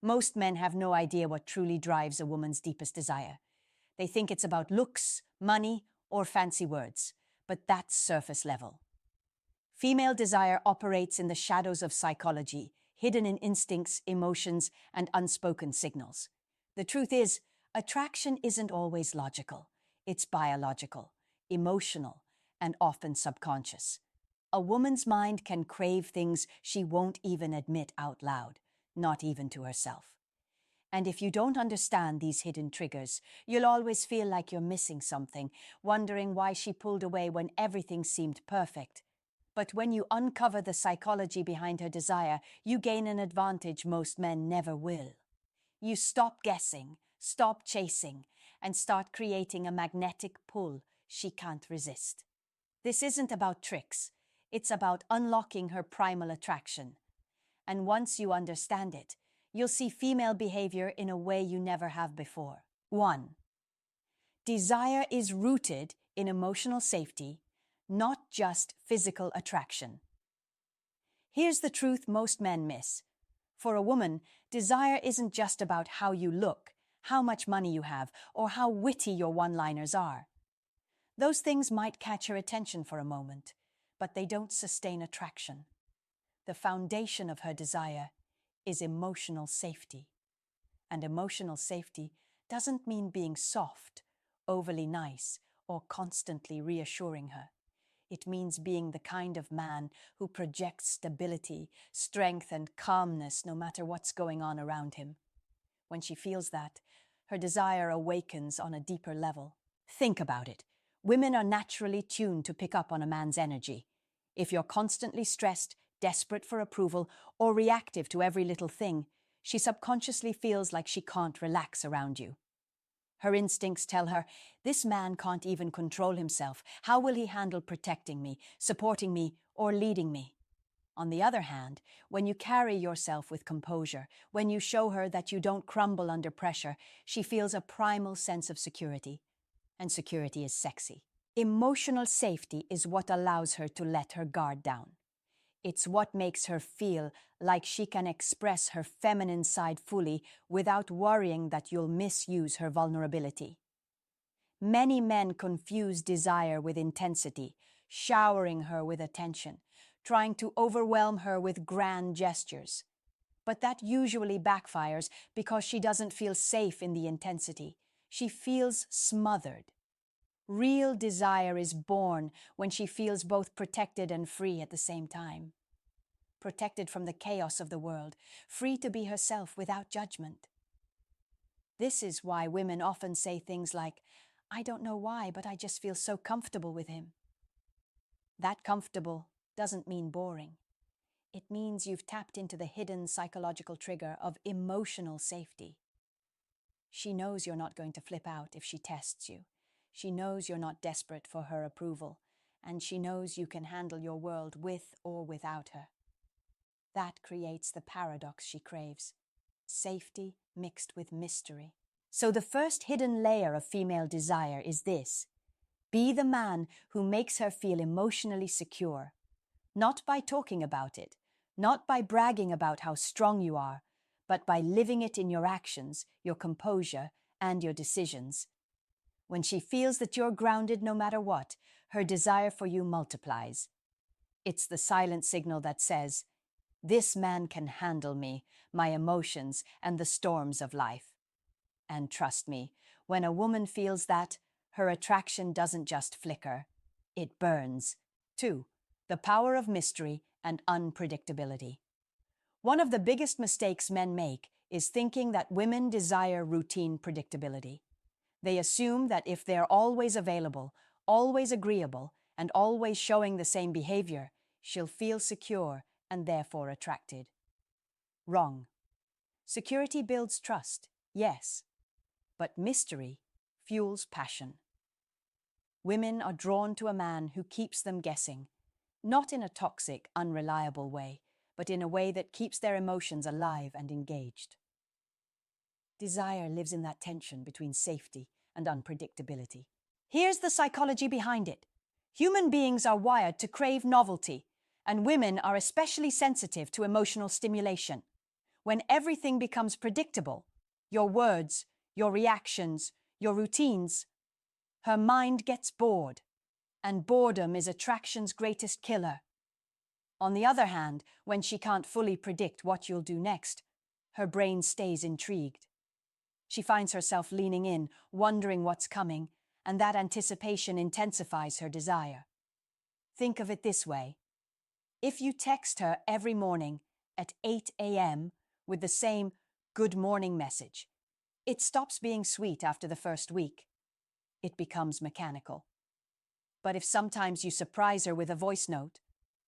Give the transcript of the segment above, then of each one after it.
Most men have no idea what truly drives a woman's deepest desire. They think it's about looks, money, or fancy words, but that's surface level. Female desire operates in the shadows of psychology, hidden in instincts, emotions, and unspoken signals. The truth is, attraction isn't always logical. It's biological, emotional, and often subconscious. A woman's mind can crave things she won't even admit out loud, not even to herself. And if you don't understand these hidden triggers, you'll always feel like you're missing something, wondering why she pulled away when everything seemed perfect. But when you uncover the psychology behind her desire, you gain an advantage most men never will. You stop guessing, stop chasing, and start creating a magnetic pull she can't resist. This isn't about tricks. It's about unlocking her primal attraction. And once you understand it, you'll see female behavior in a way you never have before. 1. Desire is rooted in emotional safety, not just physical attraction. Here's the truth most men miss. For a woman, desire isn't just about how you look, how much money you have, or how witty your one-liners are. Those things might catch her attention for a moment, but they don't sustain attraction. The foundation of her desire is emotional safety. And emotional safety doesn't mean being soft, overly nice, or constantly reassuring her. It means being the kind of man who projects stability, strength, and calmness no matter what's going on around him. When she feels that, her desire awakens on a deeper level. Think about it. Women are naturally tuned to pick up on a man's energy. If you're constantly stressed, desperate for approval, or reactive to every little thing, she subconsciously feels like she can't relax around you. Her instincts tell her, this man can't even control himself. How will he handle protecting me, supporting me, or leading me? On the other hand, when you carry yourself with composure, when you show her that you don't crumble under pressure, she feels a primal sense of security. And security is sexy. Emotional safety is what allows her to let her guard down. It's what makes her feel like she can express her feminine side fully without worrying that you'll misuse her vulnerability. Many men confuse desire with intensity, showering her with attention, trying to overwhelm her with grand gestures. But that usually backfires because she doesn't feel safe in the intensity. She feels smothered. Real desire is born when she feels both protected and free at the same time. Protected from the chaos of the world, free to be herself without judgment. This is why women often say things like, I don't know why, but I just feel so comfortable with him. That comfortable doesn't mean boring. It means you've tapped into the hidden psychological trigger of emotional safety. She knows you're not going to flip out if she tests you. She knows you're not desperate for her approval, and she knows you can handle your world with or without her. That creates the paradox she craves, safety mixed with mystery. So the first hidden layer of female desire is this: be the man who makes her feel emotionally secure, not by talking about it, not by bragging about how strong you are, but by living it in your actions, your composure, and your decisions. When she feels that you're grounded no matter what, her desire for you multiplies. It's the silent signal that says, this man can handle me, my emotions, and the storms of life. And trust me, when a woman feels that, her attraction doesn't just flicker, it burns. 2. The power of mystery and unpredictability. One of the biggest mistakes men make is thinking that women desire routine predictability. They assume that if they're always available, always agreeable, and always showing the same behavior, she'll feel secure and therefore attracted. Wrong. Security builds trust, yes, but mystery fuels passion. Women are drawn to a man who keeps them guessing, not in a toxic, unreliable way, but in a way that keeps their emotions alive and engaged. Desire lives in that tension between safety and unpredictability. Here's the psychology behind it. Human beings are wired to crave novelty, and women are especially sensitive to emotional stimulation. When everything becomes predictable, your words, your reactions, your routines, her mind gets bored, and boredom is attraction's greatest killer. On the other hand, when she can't fully predict what you'll do next, her brain stays intrigued. She finds herself leaning in, wondering what's coming, and that anticipation intensifies her desire. Think of it this way. If you text her every morning at 8 a.m. with the same good morning message, it stops being sweet after the first week. It becomes mechanical. But if sometimes you surprise her with a voice note,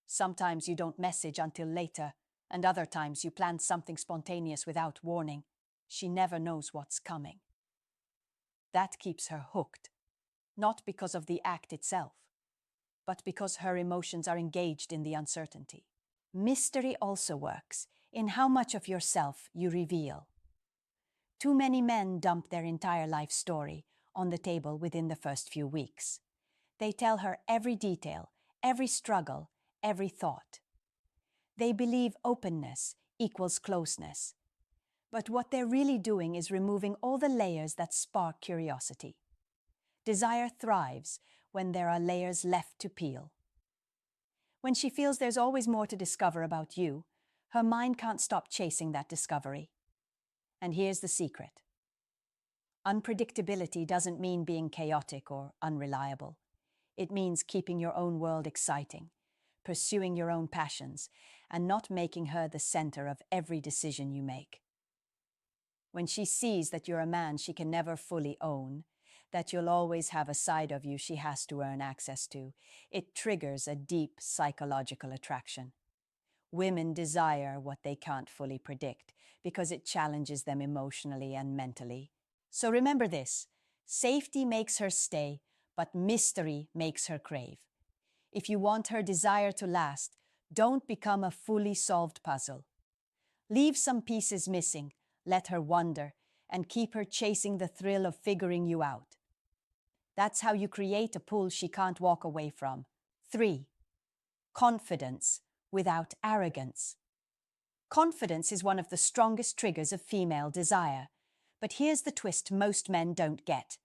sometimes you don't message until later, and other times you plan something spontaneous without warning, she never knows what's coming. That keeps her hooked, not because of the act itself, but because her emotions are engaged in the uncertainty. Mystery also works in how much of yourself you reveal. Too many men dump their entire life story on the table within the first few weeks. They tell her every detail, every struggle, every thought. They believe openness equals closeness. But what they're really doing is removing all the layers that spark curiosity. Desire thrives when there are layers left to peel. When she feels there's always more to discover about you, her mind can't stop chasing that discovery. And here's the secret. Unpredictability doesn't mean being chaotic or unreliable. It means keeping your own world exciting, pursuing your own passions, and not making her the center of every decision you make. When she sees that you're a man she can never fully own, that you'll always have a side of you she has to earn access to, it triggers a deep psychological attraction. Women desire what they can't fully predict because it challenges them emotionally and mentally. So remember this, safety makes her stay, but mystery makes her crave. If you want her desire to last, don't become a fully solved puzzle. Leave some pieces missing, let her wonder, and keep her chasing the thrill of figuring you out. That's how you create a pull she can't walk away from. 3. Confidence without arrogance. Confidence is one of the strongest triggers of female desire. But here's the twist most men don't get.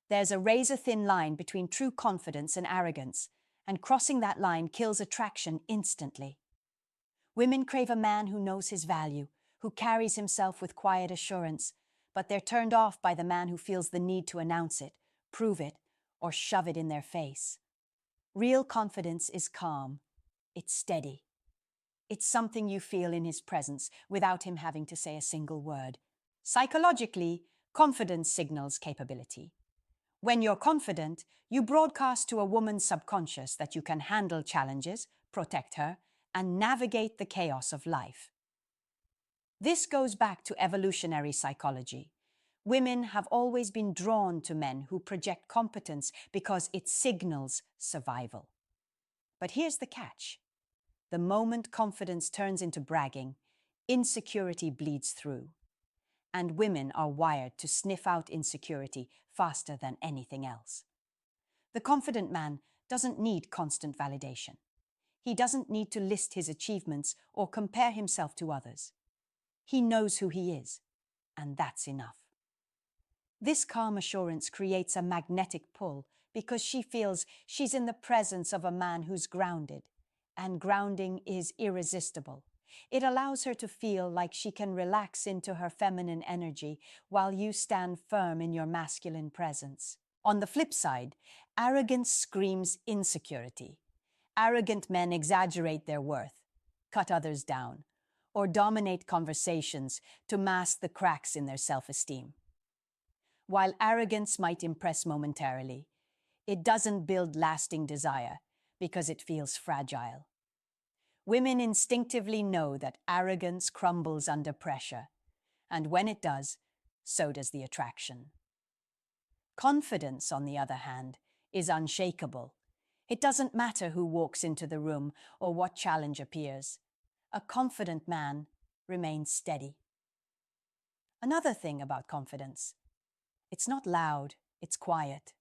There's a razor-thin line between true confidence and arrogance, and crossing that line kills attraction instantly. Women crave a man who knows his value, who carries himself with quiet assurance, but they're turned off by the man who feels the need to announce it, prove it, or shove it in their face. Real confidence is calm. It's steady. It's something you feel in his presence without him having to say a single word. Psychologically, confidence signals capability. When you're confident, you broadcast to a woman's subconscious that you can handle challenges, protect her, and navigate the chaos of life. This goes back to evolutionary psychology. Women have always been drawn to men who project competence because it signals survival. But here's the catch. The moment confidence turns into bragging, insecurity bleeds through. And women are wired to sniff out insecurity faster than anything else. The confident man doesn't need constant validation. He doesn't need to list his achievements or compare himself to others. He knows who he is, and that's enough. This calm assurance creates a magnetic pull because she feels she's in the presence of a man who's grounded, and grounding is irresistible. It allows her to feel like she can relax into her feminine energy while you stand firm in your masculine presence. On the flip side, arrogance screams insecurity. Arrogant men exaggerate their worth, cut others down, or dominate conversations to mask the cracks in their self-esteem. While arrogance might impress momentarily, it doesn't build lasting desire because it feels fragile. Women instinctively know that arrogance crumbles under pressure, and when it does, so does the attraction. Confidence, on the other hand, is unshakable. It doesn't matter who walks into the room or what challenge appears. A confident man remains steady. Another thing about confidence, it's not loud, it's quiet.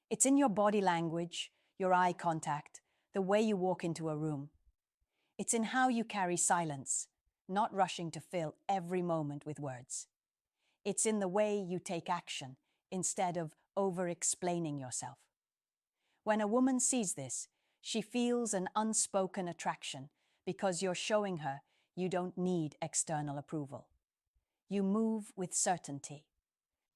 It's in your body language, your eye contact, the way you walk into a room. It's in how you carry silence, not rushing to fill every moment with words. It's in the way you take action instead of over-explaining yourself. When a woman sees this, she feels an unspoken attraction because you're showing her you don't need external approval. You move with certainty.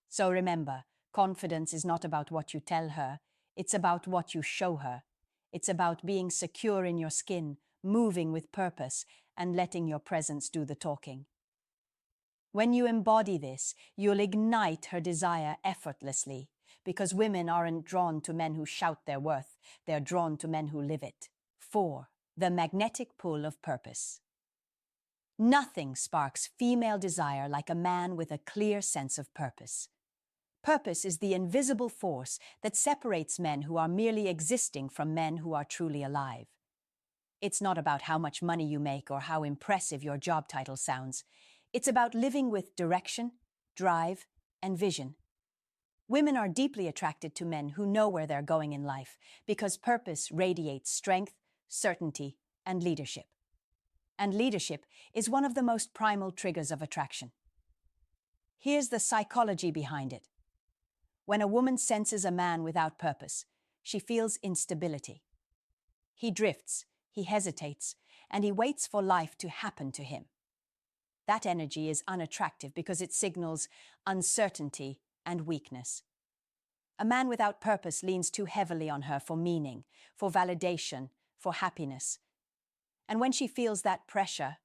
So remember, confidence is not about what you tell her, it's about what you show her. It's about being secure in your skin, moving with purpose, and letting your presence do the talking. When you embody this, you'll ignite her desire effortlessly, because women aren't drawn to men who shout their worth, they're drawn to men who live it. 4. The magnetic pull of purpose. Nothing sparks female desire like a man with a clear sense of purpose. Purpose is the invisible force that separates men who are merely existing from men who are truly alive. It's not about how much money you make or how impressive your job title sounds. It's about living with direction, drive, and vision. Women are deeply attracted to men who know where they're going in life because purpose radiates strength, certainty, and leadership. And leadership is one of the most primal triggers of attraction. Here's the psychology behind it. When a woman senses a man without purpose, she feels instability. He drifts, he hesitates, and he waits for life to happen to him. That energy is unattractive because it signals uncertainty and weakness. A man without purpose leans too heavily on her for meaning, for validation, for happiness. And when she feels that pressure,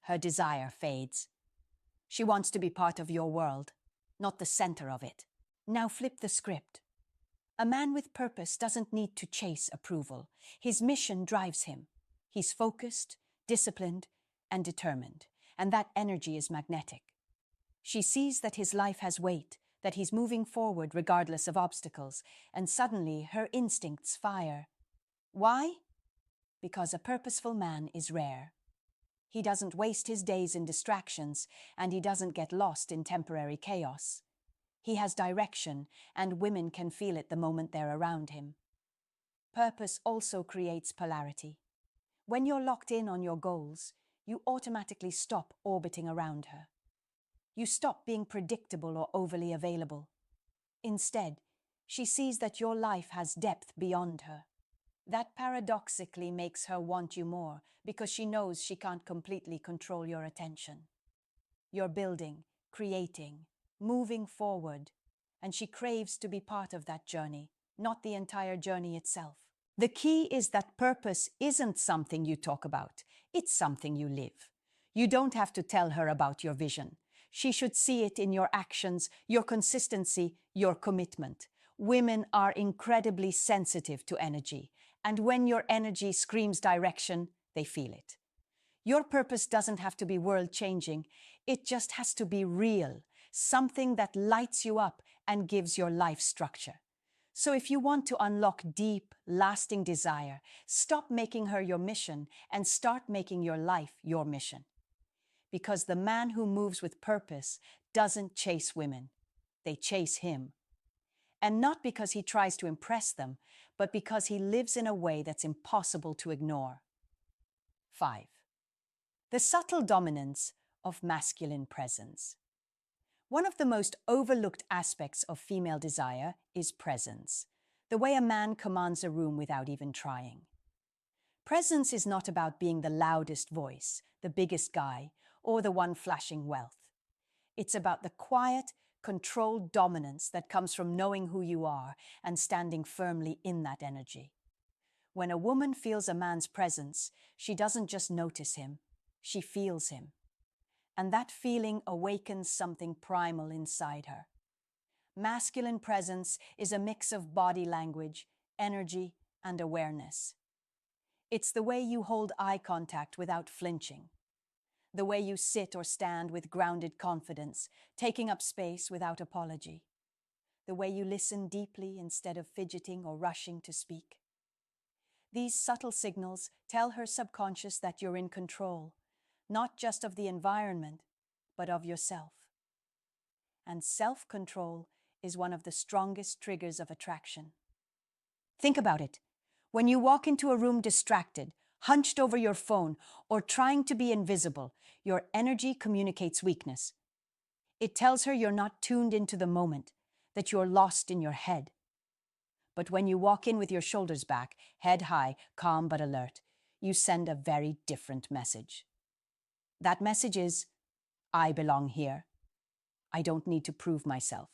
her desire fades. She wants to be part of your world, not the center of it. Now flip the script. A man with purpose doesn't need to chase approval. His mission drives him. He's focused, disciplined, and determined, and that energy is magnetic. She sees that his life has weight, that he's moving forward regardless of obstacles, and suddenly her instincts fire. Why? Because a purposeful man is rare. He doesn't waste his days in distractions, and he doesn't get lost in temporary chaos. He has direction, and women can feel it the moment they're around him. Purpose also creates polarity. When you're locked in on your goals, you automatically stop orbiting around her. You stop being predictable or overly available. Instead, she sees that your life has depth beyond her. That paradoxically makes her want you more because she knows she can't completely control your attention. You're building, creating, moving forward, and she craves to be part of that journey, not the entire journey itself. The key is that purpose isn't something you talk about, it's something you live. You don't have to tell her about your vision. She should see it in your actions, your consistency, your commitment. Women are incredibly sensitive to energy, and when your energy screams direction, they feel it. Your purpose doesn't have to be world-changing, it just has to be real, something that lights you up and gives your life structure. So if you want to unlock deep, lasting desire, stop making her your mission and start making your life your mission. Because the man who moves with purpose doesn't chase women, they chase him. And not because he tries to impress them, but because he lives in a way that's impossible to ignore. 5. The subtle dominance of masculine presence. One of the most overlooked aspects of female desire is presence, the way a man commands a room without even trying. Presence is not about being the loudest voice, the biggest guy, or the one flashing wealth. It's about the quiet, controlled dominance that comes from knowing who you are and standing firmly in that energy. When a woman feels a man's presence, she doesn't just notice him, she feels him. And that feeling awakens something primal inside her. Masculine presence is a mix of body language, energy, and awareness. It's the way you hold eye contact without flinching, the way you sit or stand with grounded confidence, taking up space without apology, the way you listen deeply instead of fidgeting or rushing to speak. These subtle signals tell her subconscious that you're in control, not just of the environment, but of yourself. And self-control is one of the strongest triggers of attraction. Think about it. When you walk into a room distracted, hunched over your phone, or trying to be invisible, your energy communicates weakness. It tells her you're not tuned into the moment, that you're lost in your head. But when you walk in with your shoulders back, head high, calm but alert, you send a very different message. That message is, I belong here. I don't need to prove myself.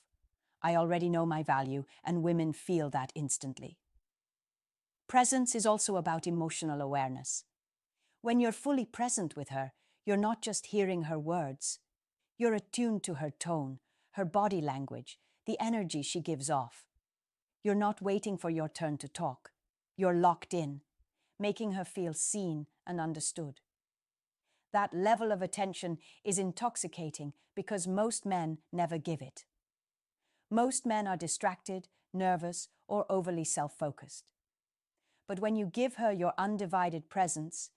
I already know my value, and women feel that instantly. Presence is also about emotional awareness. When you're fully present with her, you're not just hearing her words. You're attuned to her tone, her body language, the energy she gives off. You're not waiting for your turn to talk. You're locked in, making her feel seen and understood. That level of attention is intoxicating because most men never give it. Most men are distracted, nervous, or overly self-focused. But when you give her your undivided presence,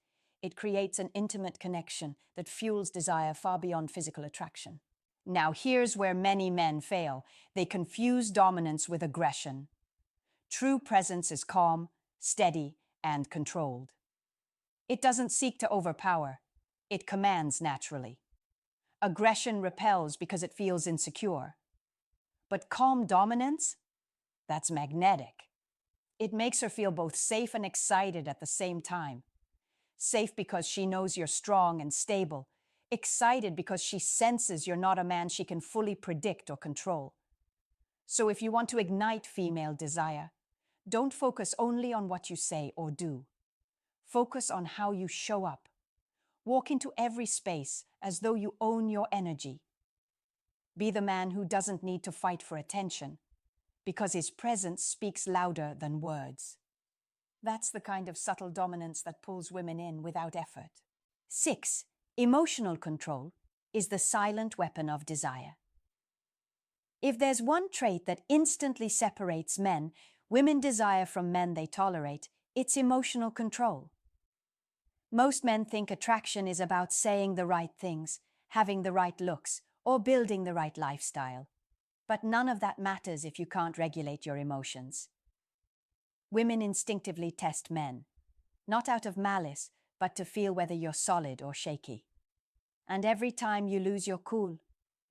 it creates an intimate connection that fuels desire far beyond physical attraction. Now, here's where many men fail. They confuse dominance with aggression. True presence is calm, steady, and controlled. It doesn't seek to overpower. It commands naturally. Aggression repels because it feels insecure. But calm dominance? That's magnetic. It makes her feel both safe and excited at the same time. Safe because she knows you're strong and stable. Excited because she senses you're not a man she can fully predict or control. So if you want to ignite female desire, don't focus only on what you say or do. Focus on how you show up. Walk into every space as though you own your energy. Be the man who doesn't need to fight for attention, because his presence speaks louder than words. That's the kind of subtle dominance that pulls women in without effort. 6. Emotional control is the silent weapon of desire. If there's one trait that instantly separates women desire from men they tolerate, it's emotional control. Most men think attraction is about saying the right things, having the right looks, or building the right lifestyle. But none of that matters if you can't regulate your emotions. Women instinctively test men, not out of malice, but to feel whether you're solid or shaky. And every time you lose your cool,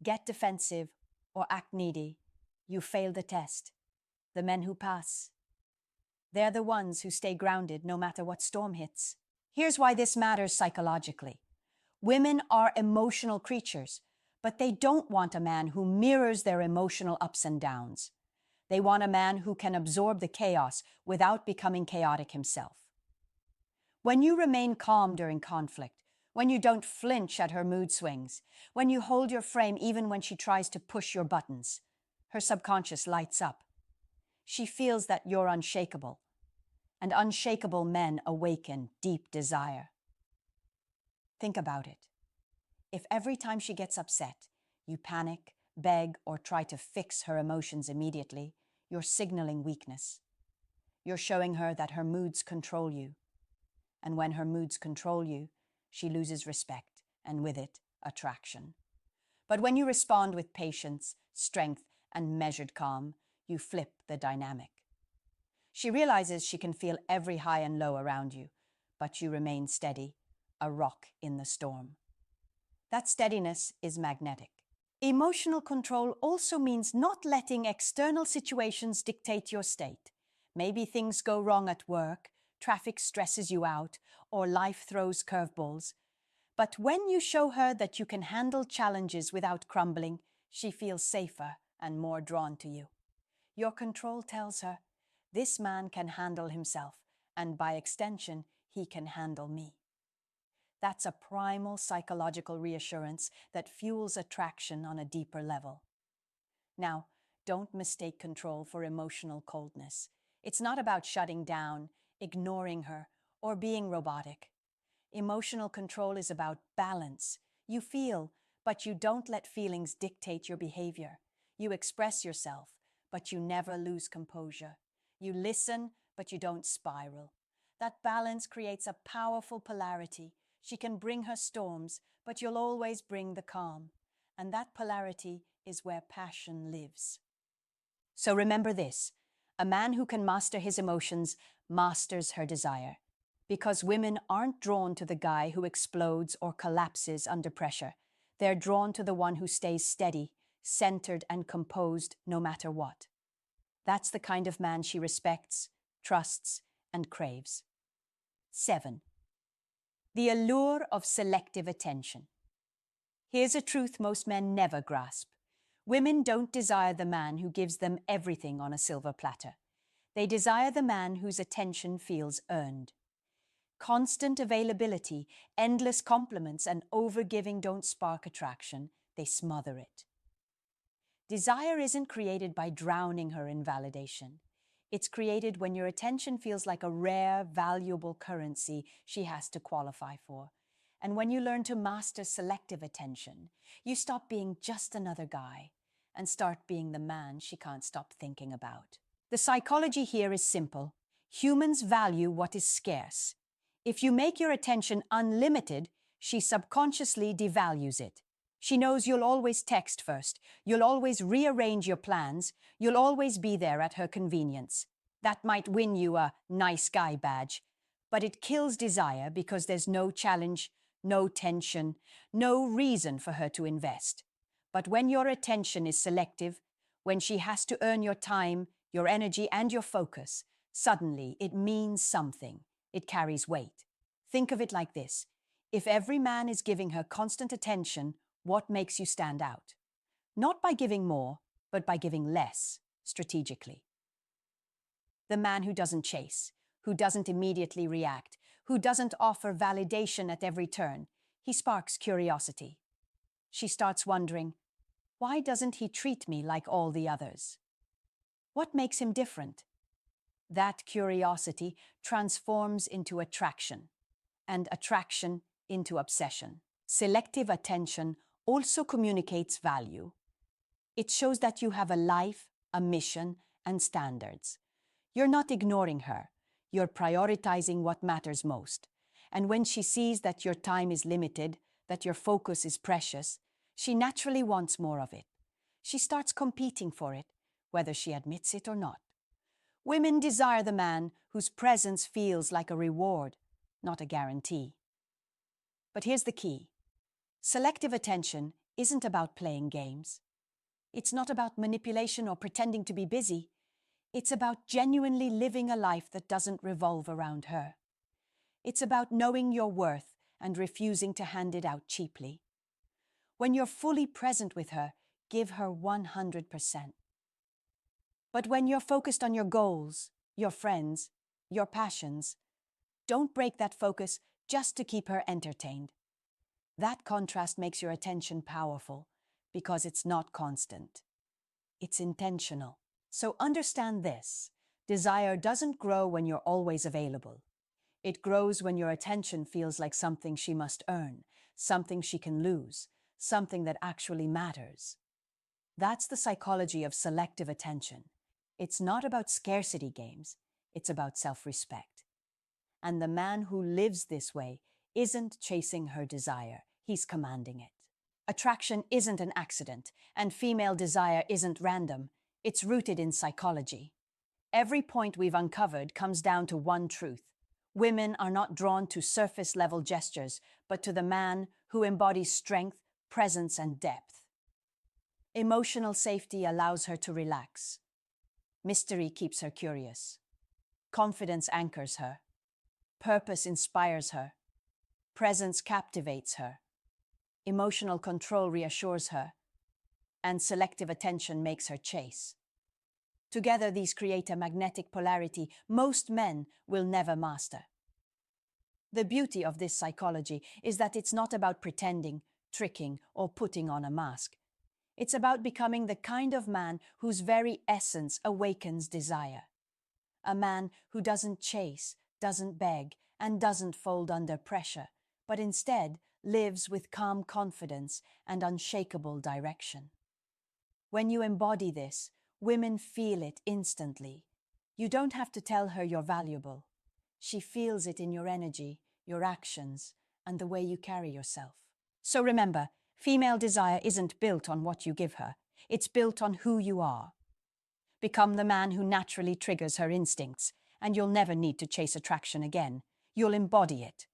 get defensive, or act needy, you fail the test. The men who pass, they're the ones who stay grounded no matter what storm hits. Here's why this matters psychologically. Women are emotional creatures, but they don't want a man who mirrors their emotional ups and downs. They want a man who can absorb the chaos without becoming chaotic himself. When you remain calm during conflict, when you don't flinch at her mood swings, when you hold your frame even when she tries to push your buttons, her subconscious lights up. She feels that you're unshakable, and unshakable men awaken deep desire. Think about it. If every time she gets upset, you panic, beg, or try to fix her emotions immediately, you're signaling weakness. You're showing her that her moods control you. And when her moods control you, she loses respect, and with it, attraction. But when you respond with patience, strength, and measured calm, you flip the dynamic. She realizes she can feel every high and low around you, but you remain steady, a rock in the storm. That steadiness is magnetic. Emotional control also means not letting external situations dictate your state. Maybe things go wrong at work, traffic stresses you out, or life throws curveballs. But when you show her that you can handle challenges without crumbling, she feels safer and more drawn to you. Your control tells her, this man can handle himself, and by extension, he can handle me. That's a primal psychological reassurance that fuels attraction on a deeper level. Now, don't mistake control for emotional coldness. It's not about shutting down, ignoring her, or being robotic. Emotional control is about balance. You feel, but you don't let feelings dictate your behavior. You express yourself, but you never lose composure. You listen, but you don't spiral. That balance creates a powerful polarity. She can bring her storms, but you'll always bring the calm. And that polarity is where passion lives. So remember this, a man who can master his emotions masters her desire, Because women aren't drawn to the guy who explodes or collapses under pressure. They're drawn to the one who stays steady, centered, and composed no matter what. That's the kind of man she respects, trusts, and craves. 7. The allure of selective attention. Here's a truth most men never grasp. Women don't desire the man who gives them everything on a silver platter. They desire the man whose attention feels earned. Constant availability, endless compliments, and overgiving don't spark attraction, they smother it. Desire isn't created by drowning her in validation. It's created when your attention feels like a rare, valuable currency she has to qualify for. And when you learn to master selective attention, you stop being just another guy and start being the man she can't stop thinking about. The psychology here is simple. Humans value what is scarce. If you make your attention unlimited, she subconsciously devalues it. She knows you'll always text first, you'll always rearrange your plans, you'll always be there at her convenience. That might win you a nice guy badge, but it kills desire because there's no challenge, no tension, no reason for her to invest. But when your attention is selective, when she has to earn your time, your energy, and your focus, suddenly it means something. It carries weight. Think of it like this. If every man is giving her constant attention, what makes you stand out? Not by giving more, but by giving less, strategically. The man who doesn't chase, who doesn't immediately react, who doesn't offer validation at every turn, he sparks curiosity. She starts wondering, why doesn't he treat me like all the others? What makes him different? That curiosity transforms into attraction, and attraction into obsession. Selective attention also communicates value. It shows that you have a life, a mission, and standards. You're not ignoring her. You're prioritizing what matters most. And when she sees that your time is limited, that your focus is precious, she naturally wants more of it. She starts competing for it, whether she admits it or not. Women desire the man whose presence feels like a reward, not a guarantee. But here's the key. Selective attention isn't about playing games. It's not about manipulation or pretending to be busy. It's about genuinely living a life that doesn't revolve around her. It's about knowing your worth and refusing to hand it out cheaply. When you're fully present with her, give her 100%. But when you're focused on your goals, your friends, your passions, don't break that focus just to keep her entertained. That contrast makes your attention powerful because it's not constant. It's intentional. So understand this. Desire doesn't grow when you're always available. It grows when your attention feels like something she must earn, something she can lose, something that actually matters. That's the psychology of selective attention. It's not about scarcity games. It's about self-respect. And the man who lives this way isn't chasing her desire. He's commanding it. Attraction isn't an accident, and female desire isn't random. It's rooted in psychology. Every point we've uncovered comes down to one truth. Women are not drawn to surface-level gestures, but to the man who embodies strength, presence, and depth. Emotional safety allows her to relax. Mystery keeps her curious. Confidence anchors her. Purpose inspires her. Presence captivates her. Emotional control reassures her. And selective attention makes her chase. Together, these create a magnetic polarity most men will never master. The beauty of this psychology is that it's not about pretending, tricking, or putting on a mask. It's about becoming the kind of man whose very essence awakens desire. A man who doesn't chase, doesn't beg, and doesn't fold under pressure, but instead lives with calm confidence and unshakable direction. When you embody this, women feel it instantly. You don't have to tell her you're valuable. She feels it in your energy, your actions, and the way you carry yourself. So remember, female desire isn't built on what you give her. It's built on who you are. Become the man who naturally triggers her instincts, and you'll never need to chase attraction again. you'll embody it.